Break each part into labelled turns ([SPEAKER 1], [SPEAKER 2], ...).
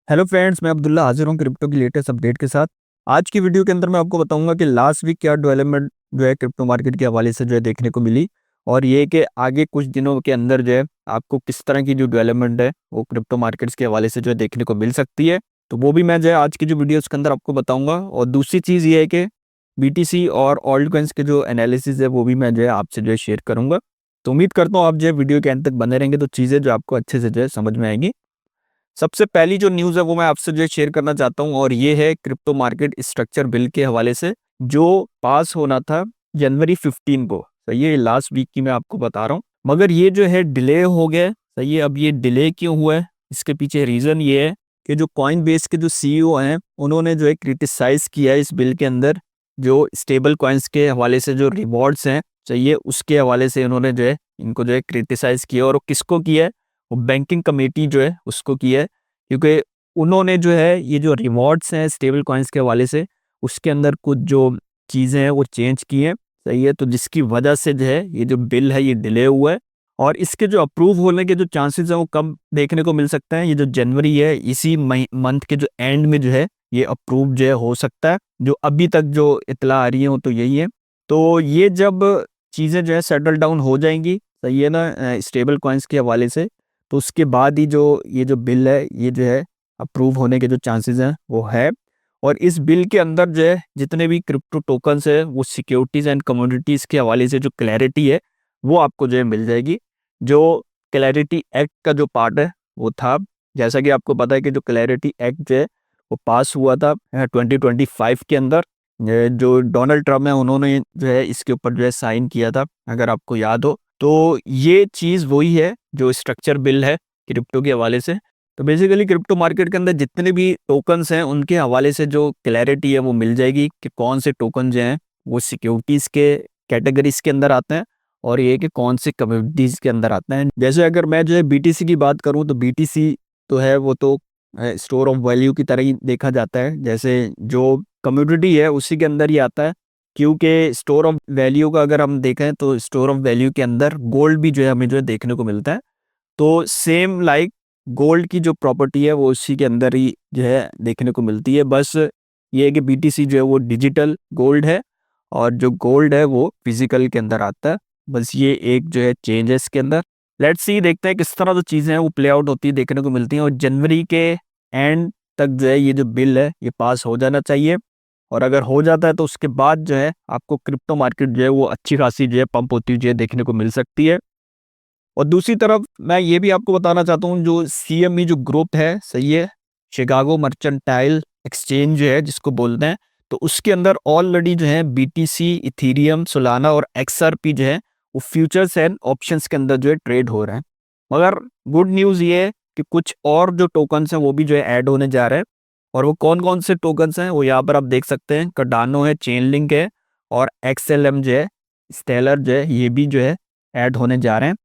[SPEAKER 1] Hello friends, मैं अब्दुल्ला हाजिर हूँ क्रिप्टो की लेटेस्ट अपडेट के साथ। आज की वीडियो के अंदर मैं आपको बताऊंगा कि लास्ट वीक क्या डेवलपमेंट जो है क्रिप्टो मार्केट के हवाले से जो है देखने को मिली, और ये कि आगे कुछ दिनों के अंदर जो है आपको किस तरह की जो डेवलपमेंट है वो क्रिप्टो मार्केट्स के हवाले से जो है देखने को मिल सकती है। तो वो भी मैं जो है आज की जो वीडियोस के अंदर आपको बताऊंगा। और दूसरी चीज़ ये है कि BTC और ऑल्ट कॉइन्स के जो एनालिसिस है वो भी मैं जो है आपसे जो है शेयर करूंगा। तो उम्मीद करता हूँ आप जो है वीडियो के अंत तक बने रहेंगे तो चीज़ें जो आपको अच्छे से जो है समझ में आएंगी। सबसे पहली जो न्यूज़ है वो मैं आपसे जो शेयर करना चाहता हूँ, और ये है क्रिप्टो मार्केट स्ट्रक्चर बिल के हवाले से जो पास होना था जनवरी 15 को। सही है, लास्ट वीक की मैं आपको बता रहा हूँ, मगर ये जो है डिले हो गया। सही है, अब ये डिले क्यों हुआ है, इसके पीछे रीज़न ये है कि जो कॉइन बेस के जो CEO हैं उन्होंने जो है क्रिटिसाइज किया है इस बिल के अंदर जो स्टेबल कॉइन्स के हवाले से जो रिवॉर्ड्स हैं, चाहिए उसके हवाले से उन्होंने जो है इनको जो है क्रिटिसाइज किया। और वो किसको किया है, वो बैंकिंग कमेटी जो है उसको किया है, क्योंकि उन्होंने जो है ये जो रिवॉर्ड्स हैं स्टेबल कॉइन्स के हवाले से उसके अंदर कुछ जो चीज़ें हैं वो चेंज की हैं। सही है, तो जिसकी वजह से जो है ये जो बिल है ये डिले हुआ है, और इसके जो अप्रूव होने के जो चांसेस हैं वो कब देखने को मिल सकते हैं। ये जो जनवरी है इसी मंथ के जो एंड में जो है ये अप्रूव जो है हो सकता है। जो अभी तक जो इतला आ रही है वो तो यही है। तो ये जब चीज़ें जो है सेटल डाउन हो जाएंगी, सही है ना, स्टेबल कॉइन्स के हवाले से, तो उसके बाद ही जो ये जो बिल है ये जो है अप्रूव होने के जो चांसेस हैं वो है। और इस बिल के अंदर जो है जितने भी क्रिप्टो टोकन्स है वो सिक्योरिटीज एंड कमोडिटीज के हवाले से जो क्लैरिटी है वो आपको जो है मिल जाएगी। जो क्लैरिटी एक्ट का जो पार्ट है वो था, जैसा कि आपको पता है कि जो क्लैरिटी एक्ट जो है वो पास हुआ था 2025 के अंदर। जो डोनाल्ड ट्रम्प है उन्होंने जो है इसके ऊपर जो है साइन किया था, अगर आपको याद हो। तो ये चीज़ वही है जो स्ट्रक्चर बिल है क्रिप्टो के हवाले से। तो बेसिकली क्रिप्टो मार्केट के अंदर जितने भी टोकन्स हैं उनके हवाले से जो क्लैरिटी है वो मिल जाएगी कि कौन से टोकन जो हैं वो सिक्योरिटीज़ के कैटेगरीज के अंदर आते हैं, और ये कि कौन से कम्युनिटीज़ के अंदर आते हैं। जैसे अगर मैं जो है BTC की बात करूँ तो BTC तो है वो तो स्टोर ऑफ वैल्यू की तरह ही देखा जाता है, जैसे जो कम्युनिटी है उसी के अंदर ही आता है। क्योंकि स्टोर ऑफ वैल्यू का अगर हम देखें तो स्टोर ऑफ वैल्यू के अंदर गोल्ड भी जो है हमें जो है देखने को मिलता है। तो सेम लाइक गोल्ड की जो प्रॉपर्टी है वो उसी के अंदर ही जो है देखने को मिलती है। बस ये है कि BTC जो है वो डिजिटल गोल्ड है, और जो गोल्ड है वो फिजिकल के अंदर आता है। बस ये एक जो है चेंज है इसके अंदर। लेट्स सी, देखते हैं किस तरह जो चीज़ें हैं वो प्ले आउट होती है देखने को मिलती हैं। और जनवरी के एंड तक जो है ये जो बिल है ये पास हो जाना चाहिए, और अगर हो जाता है तो उसके बाद जो है आपको क्रिप्टो मार्केट जो है वो अच्छी खासी जो है पंप होती हुई जो है देखने को मिल सकती है। और दूसरी तरफ मैं ये भी आपको बताना चाहता हूँ जो CME जो ग्रुप है, सही है, शिकागो मर्चेंटाइल एक्सचेंज जो है जिसको बोलते हैं, तो उसके अंदर ऑलरेडी जो है BTC, इथीरियम, सोलाना और XRP जो है वो फ्यूचर्स एंड ऑप्शंस के अंदर जो है ट्रेड हो रहे हैं। मगर गुड न्यूज़ ये है कि कुछ और जो टोकन्स हैं वो भी जो है ऐड होने जा रहे हैं। और वो कौन कौन से टोकन्स हैं वो यहाँ पर आप देख सकते हैं। कार्डानो है, चेनलिंक है, और XLM जो है, स्टेलर जो है, ये भी जो है ऐड होने जा रहे हैं।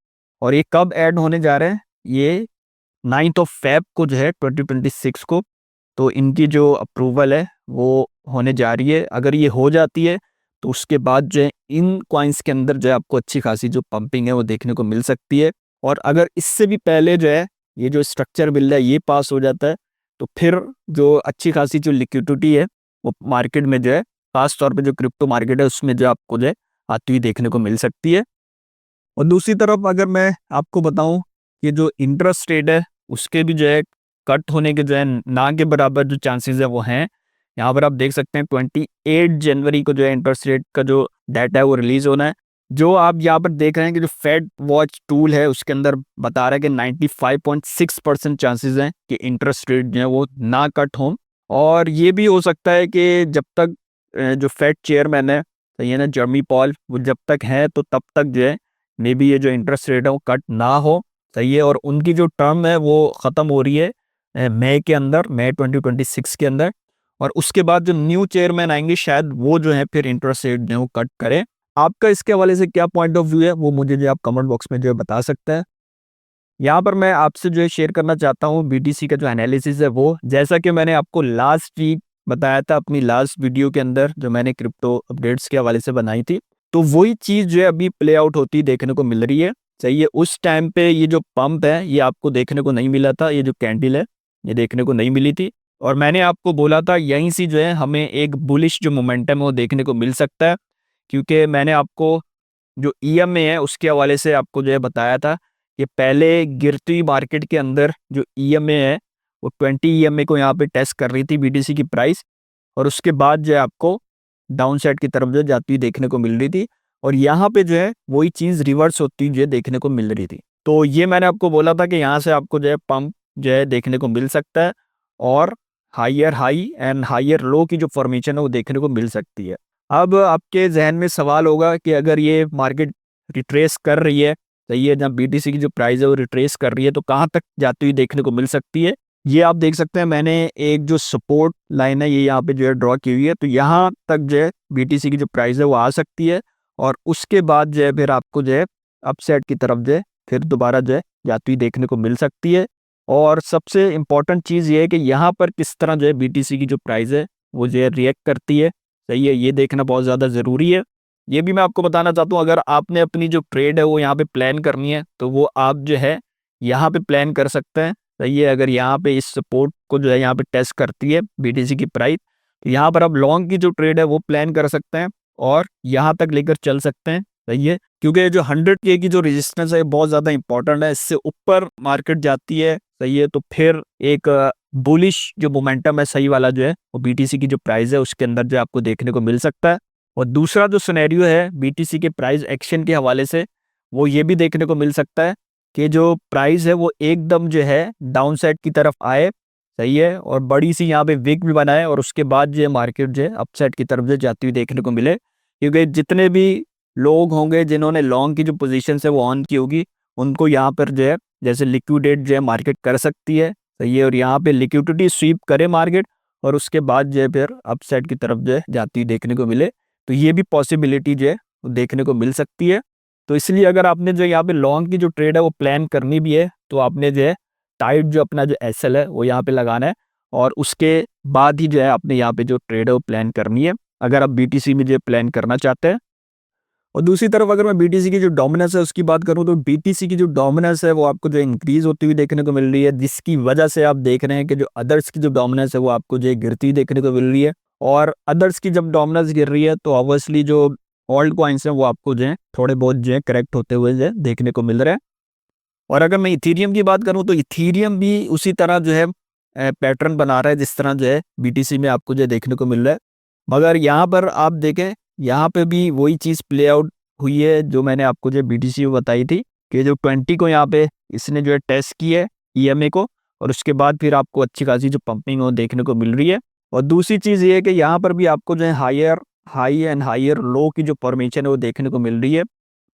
[SPEAKER 1] और ये कब ऐड होने जा रहे हैं, ये 9th ऑफ फेब को जो है 2026 को। तो इनकी जो अप्रूवल है वो होने जा रही है। अगर ये हो जाती है तो उसके बाद जो है इन कॉइन्स के अंदर जो है आपको अच्छी खासी जो पंपिंग है वो देखने को मिल सकती है। और अगर इससे भी पहले जो है ये जो स्ट्रक्चर बिल है ये पास हो जाता है तो फिर जो अच्छी खासी जो लिक्विडिटी है वो मार्केट में जो है, खास तौर पे जो क्रिप्टो मार्केट है उसमें जो आपको जो है आती हुई देखने को मिल सकती है। और दूसरी तरफ अगर मैं आपको बताऊं कि जो इंटरेस्ट रेट है उसके भी जो है कट होने के जो है ना के बराबर जो चांसेस है वो हैं। यहाँ पर आप देख सकते हैं 28 जनवरी को जो है इंटरेस्ट रेट का जो डाटा है वो रिलीज होना है। जो आप यहाँ पर देख रहे हैं कि जो फेड वॉच टूल है उसके अंदर बता रहा है कि 95.6% चांसेस हैं कि इंटरेस्ट रेट जो है वो ना कट हों। और ये भी हो सकता है कि जब तक जो फेड चेयरमैन है, सही है ना, जर्मी पॉल, वो जब तक है तो तब तक जो है मे बी ये जो इंटरेस्ट रेट है वो कट ना हो। सही है, और उनकी जो टर्म है वो ख़त्म हो रही है मई के अंदर, मई 2026 के अंदर। और उसके बाद जो न्यू चेयरमैन आएंगे शायद वो जो है फिर इंटरेस्ट रेट जो है वो कट करें। आपका इसके हवाले से क्या पॉइंट ऑफ व्यू है वो मुझे जो है आप कमेंट बॉक्स में जो है बता सकते हैं। यहाँ पर मैं आपसे जो है शेयर करना चाहता हूँ BTC का जो एनालिसिस है वो, जैसा कि मैंने आपको लास्ट वीक बताया था अपनी लास्ट वीडियो के अंदर जो मैंने क्रिप्टो अपडेट्स के हवाले से बनाई थी, तो वही चीज़ जो है अभी प्ले आउट होती देखने को मिल रही है। सही है, उस टाइम पे ये जो पंप है ये आपको देखने को नहीं मिला था, ये जो कैंडल है ये देखने को नहीं मिली थी। और मैंने आपको बोला था यहीं से जो है हमें एक बुलिश जो मोमेंटम है वो देखने को मिल सकता है, क्योंकि मैंने आपको जो ईएमए है उसके हवाले से आपको जो है बताया था कि पहले गिरती हुई मार्केट के अंदर जो ईएमए है वो 20 ईएमए को यहाँ पे टेस्ट कर रही थी बीटीसी की प्राइस, और उसके बाद जो है आपको डाउन साइड की तरफ जो है जाती हुई देखने को मिल रही थी, और यहाँ पे जो है वही चीज़ रिवर्स होती जो है देखने को मिल रही थी। तो ये मैंने आपको बोला था कि यहाँ से आपको जो है पंप जो है देखने को मिल सकता है, और higher high and higher low की जो फॉर्मेशन है वो देखने को मिल सकती है। अब आपके जहन में सवाल होगा कि अगर ये मार्केट रिट्रेस कर रही है, सही है, जहाँ बीटीसी की जो प्राइस है वो रिट्रेस कर रही है, तो कहाँ तक जाती हुई देखने को मिल सकती है। ये आप देख सकते हैं, मैंने एक जो सपोर्ट लाइन है ये यहाँ पे जो है ड्रॉ की हुई है, तो यहाँ तक जो है बीटीसी की जो प्राइस है वो आ सकती है, और उसके बाद जो है फिर आपको जो है अपसाइड की तरफ जो है फिर दोबारा जो है जाती हुई देखने को मिल सकती है। और सबसे इम्पॉर्टेंट चीज़ ये है कि यहाँ पर किस तरह जो है बीटीसी की जो प्राइस है वो जो है रिएक्ट करती है, सही है, ये देखना बहुत ज़्यादा ज़रूरी है। ये भी मैं आपको बताना चाहता हूँ, अगर आपने अपनी जो ट्रेड है वो यहाँ पे प्लान करनी है तो वो आप जो है यहाँ पे प्लान कर सकते हैं, सही है। अगर यहाँ पे इस सपोर्ट को जो है यहाँ पे टेस्ट करती है बीटीसी की प्राइस, तो यहाँ पर आप लॉन्ग की जो ट्रेड है वो प्लान कर सकते हैं और यहाँ तक लेकर चल सकते हैं, सही है। क्योंकि जो 100K की जो रेजिस्टेंस है बहुत ज़्यादा इंपॉर्टेंट है, इससे ऊपर मार्केट जाती है, सही है, तो फिर एक बुलिश जो मोमेंटम है सही वाला जो है वो बीटीसी की जो प्राइस है उसके अंदर जो है आपको देखने को मिल सकता है। और दूसरा जो सिनेरियो है बीटीसी के प्राइस एक्शन के हवाले से, वो ये भी देखने को मिल सकता है कि जो प्राइस है वो एकदम जो है डाउन साइड की तरफ आए, सही है, और बड़ी सी यहाँ पे विक भी बनाए, और उसके बाद जो है मार्केट जो है अपसाइड की तरफ जो जाती हुई देखने को मिले। क्योंकि जितने भी लोग होंगे जिन्होंने लॉन्ग की जो पोजीशन है वो ऑन की होगी, उनको यहाँ पर जो है जैसे लिक्विडेट जो है मार्केट कर सकती है, सही है, और यहाँ पे लिक्विडिटी स्वीप करे मार्केट, और उसके बाद जो है फिर अपसाइड की तरफ जो है जाती हुई देखने को मिले। तो ये भी पॉसिबिलिटी जो है वो देखने को मिल सकती है। तो इसलिए अगर आपने जो यहाँ पे लॉन्ग की जो ट्रेड है वो प्लान करनी भी है, तो आपने जो है टाइट जो अपना जो एसएल है वो यहाँ पे लगाना है, और उसके बाद ही जो है आपने यहाँ पे जो ट्रेड है वो प्लान करनी है, अगर आप बीटीसी में जो प्लान करना चाहते हैं। और दूसरी तरफ अगर मैं बीटीसी की जो डोमिनेंस है उसकी बात करूं, तो बीटीसी की जो डोमिनेंस है वो आपको जो इंक्रीज होती हुई देखने को मिल रही है, जिसकी वजह से आप देख रहे हैं कि जो अदर्स की जो डोमिनेंस है वो आपको जो है गिरती हुई देखने को मिल रही है। और अदर्स की जब डोमिनेंस गिर रही है तो ऑब्वियसली जो ऑल्ट कॉइन्स हैं वो आपको जो है थोड़े बहुत जो है करेक्ट होते हुए जो है देखने को मिल रहे हैं। और अगर मैं इथीरियम की बात करूं तो इथीरियम भी उसी तरह जो है पैटर्न बना रहा है जिस तरह जो है बीटीसी में आपको जो है देखने को मिल रहा है। मगर यहाँ पर आप देखें, यहाँ पे भी वही चीज़ प्ले आउट हुई है जो मैंने आपको जो बीटीसी में बताई थी, कि जो 20 को यहाँ पे इसने जो है टेस्ट की है ईएमए को, और उसके बाद फिर आपको अच्छी खासी जो पंपिंग वो देखने को मिल रही है। और दूसरी चीज़ ये है कि यहाँ पर भी आपको जो है higher high and higher low की जो फॉर्मेशन है वो देखने को मिल रही है।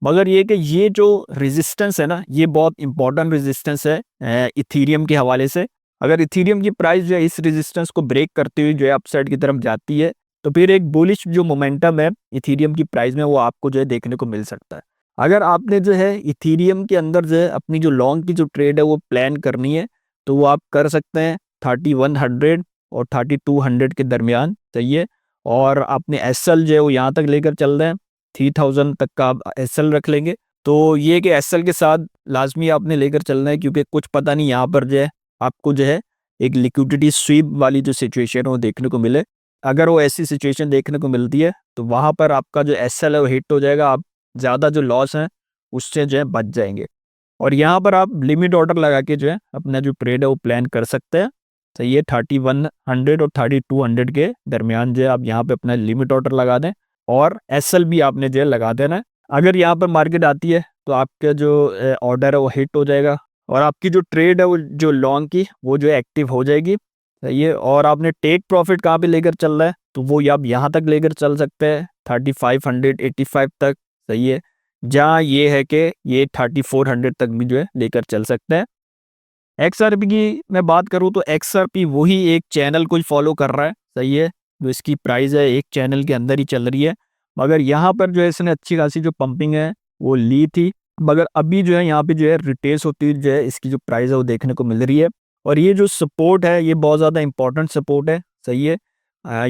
[SPEAKER 1] मगर ये कि ये जो रेजिस्टेंस है ना, ये बहुत इंपॉर्टेंट रेजिस्टेंस है इथीरियम के हवाले से। अगर इथीरियम की प्राइस जो है इस रेजिस्टेंस को ब्रेक करते हुए जो है अपसाइड की तरफ जाती है, तो फिर एक बुलिश जो मोमेंटम है इथीरियम की प्राइस में वो आपको जो है देखने को मिल सकता है। अगर आपने जो है इथीरियम के अंदर जो है अपनी जो लॉन्ग की जो ट्रेड है वो प्लान करनी है, तो वो आप कर सकते हैं 3100 और 3200 के दरमियान, सही है। और आपने एसएल जो है वो यहाँ तक लेकर चल रहे हैं, 3000 तक का आप एसएल रख लेंगे। तो ये कि एसएल के साथ लाजमी आपने लेकर चलना है, क्योंकि कुछ पता नहीं यहाँ पर जो है आपको जो है एक लिक्विडिटी स्वीप वाली जो सिचुएशन है वो देखने को मिले। अगर वो ऐसी सिचुएशन देखने को मिलती है तो वहाँ पर आपका जो एसएल है वो हिट हो जाएगा, आप ज़्यादा जो लॉस है उससे जो है बच जाएंगे। और यहाँ पर आप लिमिट ऑर्डर लगा के जो है अपना जो ट्रेड है वो प्लान कर सकते हैं, तो ये 3100 और 3200 के दरमियान जो है आप यहाँ पे अपना लिमिट ऑर्डर लगा दें, और एसएल भी आपने जो है लगा देना है। अगर यहाँ पर मार्केट आती है तो आपका जो ऑर्डर है वो हिट हो जाएगा, और आपकी जो ट्रेड है वो जो लॉन्ग की वो जो है एक्टिव हो जाएगी, सही है। और आपने टेक प्रॉफिट कहाँ पे लेकर चल रहा है, तो वो आप यहाँ तक लेकर चल सकते हैं 3585 तक, सही है, जहाँ ये है कि ये 3400 तक भी जो है लेकर चल सकते हैं। एक्सआरपी की मैं बात करूँ तो एक्सआरपी वही एक चैनल को फॉलो कर रहा है, सही है, जो इसकी प्राइस है एक चैनल के अंदर ही चल रही है। मगर यहाँ पर जो है इसने अच्छी खासी जो पंपिंग है वो ली थी, मगर अभी जो है यहाँ पे जो है रिटेस होती हुई जो है इसकी जो प्राइस है वो देखने को मिल रही है। और ये जो सपोर्ट है ये बहुत ज़्यादा इंपॉर्टेंट सपोर्ट है, सही है।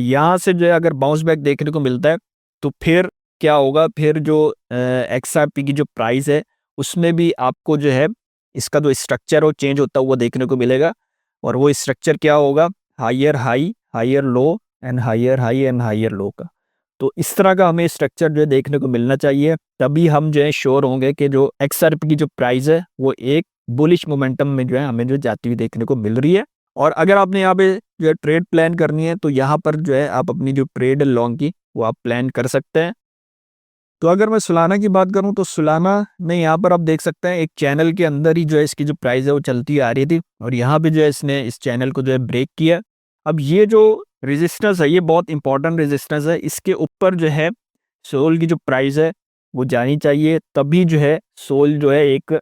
[SPEAKER 1] यहाँ से जो है अगर बाउंस बैक देखने को मिलता है तो फिर क्या होगा, फिर जो एक्सआरपी की जो प्राइस है उसमें भी आपको जो है इसका जो स्ट्रक्चर और चेंज होता हुआ देखने को मिलेगा। और वो स्ट्रक्चर क्या होगा, higher high, higher low and higher high and higher low का। तो इस तरह का हमें स्ट्रक्चर जो है देखने को मिलना चाहिए, तभी हम जो है श्योर होंगे कि जो XRP की जो प्राइस है वो एक बुलिश मोमेंटम में जो है हमें जो जाती हुई देखने को मिल रही है। और अगर आपने यहाँ पे जो है ट्रेड प्लान करनी है तो यहाँ पर जो है आप अपनी जो ट्रेड लॉन्ग की वो आप प्लान कर सकते हैं। तो अगर मैं सुलाना की बात करूं तो सुलाना में यहाँ पर आप देख सकते हैं एक चैनल के अंदर ही जो है इसकी जो प्राइस है वो चलती आ रही थी, और यहाँ पे जो है इसने इस चैनल को जो है ब्रेक किया। अब ये जो रेजिस्टेंस है ये बहुत इंपॉर्टेंट रेजिस्टेंस है, इसके ऊपर जो है सोल की जो प्राइस है वो जानी चाहिए, तभी जो है सोल जो है एक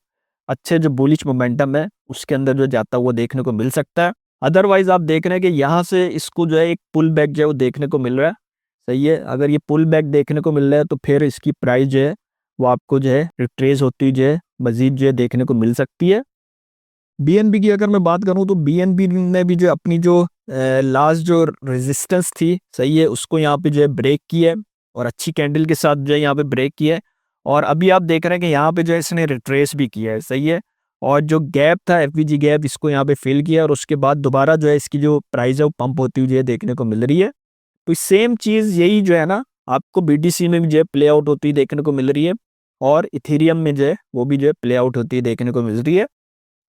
[SPEAKER 1] अच्छे जो बुलिश मोमेंटम है उसके अंदर जो जाता हुआ देखने को मिल सकता है। अदरवाइज आप देख रहे हैं कि यहाँ से इसको जो है एक पुल बैक जो है वो देखने को मिल रहा है। सही है, अगर ये पुल बैक देखने को मिल रहा है तो फिर इसकी प्राइस जो है वो आपको जो है रिट्रेस होती जो है मजीद जो है देखने को मिल सकती है। BNB की अगर मैं बात करूं तो BNB ने भी जो अपनी जो लास्ट जो रेजिस्टेंस थी, सही है, उसको यहाँ पे जो है ब्रेक किया है और अच्छी कैंडल के साथ जो है यहाँ पे ब्रेक किया है। और अभी आप देख रहे हैं कि यहाँ पे जो है इसने रिट्रेस भी किया है, सही है, और जो गैप था FVG गैप इसको यहाँ पे फिल किया और उसके बाद दोबारा जो है इसकी जो प्राइस है वो पंप होती हुई जो है देखने को मिल रही है। तो सेम चीज़ यही जो है ना आपको BTC में भी जो है प्ले आउट होती देखने को मिल रही है, और इथेरियम में जो है वो भी जो है प्ले आउट होती देखने को मिल रही है।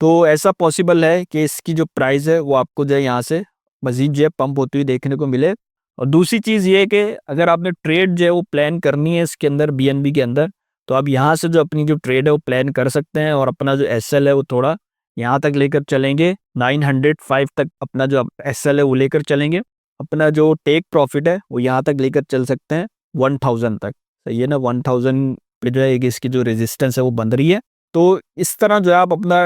[SPEAKER 1] तो ऐसा पॉसिबल है कि इसकी जो प्राइस है वो आपको जो है यहाँ से मजीद जो है पंप होती हुई देखने को मिले। और दूसरी चीज़ ये है कि अगर आपने ट्रेड जो है वो प्लान करनी है इसके अंदर BNB के अंदर, तो आप यहाँ से जो अपनी जो ट्रेड है वो प्लान कर सकते हैं, और अपना जो SL है वो थोड़ा यहाँ तक लेकर चलेंगे, 905 तक अपना जो SL है वो लेकर चलेंगे। अपना जो टेक प्रॉफिट है वो यहाँ तक लेकर चल सकते हैं 1000 तक, सही है ना, 1000 पे जो है एक इसकी जो रेजिस्टेंस है वो बन रही है। तो इस तरह जो है आप अपना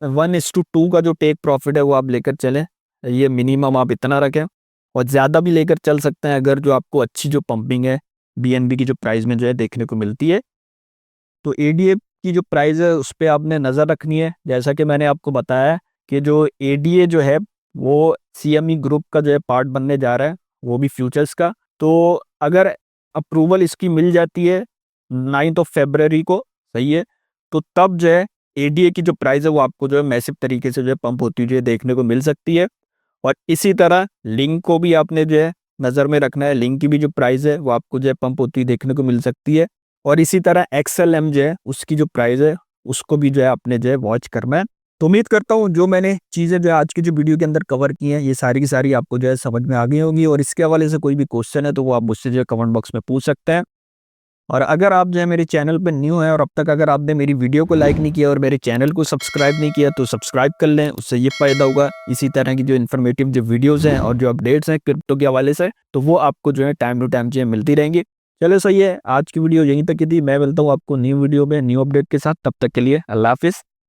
[SPEAKER 1] 1:2 का जो टेक प्रॉफिट है वो आप लेकर चलें, ये मिनिमम आप इतना रखें, और ज़्यादा भी लेकर चल सकते हैं अगर जो आपको अच्छी जो पंपिंग है BNB की जो प्राइस में जो है देखने को मिलती है। तो ADA की जो प्राइस है उस पर आपने नज़र रखनी है, जैसा कि मैंने आपको बताया कि जो ADA जो है वो CME ग्रुप का जो है पार्ट बनने जा रहा है, वो भी फ्यूचर्स का। तो अगर अप्रूवल इसकी मिल जाती है 9 फरवरी को, सही है, तो तब जो है ADA की जो प्राइस है वो आपको जो है मैसिव तरीके से जो है पंप होती हुई देखने को मिल सकती है। और इसी तरह लिंक को भी आपने जो है नज़र में रखना है, लिंक की भी जो प्राइस है वो आपको जो है पंप होती हुई देखने को मिल सकती है। और इसी तरह XLM जो है उसकी जो प्राइस है उसको भी जो है आपने जो है वॉच करना है। तो उम्मीद करता हूँ जो मैंने चीज़ें जो है आज की जो वीडियो के अंदर कवर की हैं ये सारी की सारी आपको जो है समझ में आ गई होंगी, और इसके हवाले से कोई भी क्वेश्चन है तो वो आप मुझसे जो है कमेंट बॉक्स में पूछ सकते हैं। और अगर आप जो है मेरे चैनल पर न्यू हैं और अब तक अगर आपने मेरी वीडियो को लाइक नहीं किया और मेरे चैनल को सब्सक्राइब नहीं किया तो सब्सक्राइब कर लें, उससे ये फ़ायदा होगा इसी तरह की जो इन्फॉर्मेटिव जो वीडियोज़ हैं और जो अपडेट्स हैं क्रिप्टो के हवाले से, तो वो आपको जो है टाइम टू टाइम जो है मिलती रहेंगी। चलो सही है, आज की वीडियो यहीं तक की थी। मैं मिलता हूँ आपको न्यू वीडियो में न्यू अपडेट के साथ, तब तक के लिए अल्लाह हाफिज़।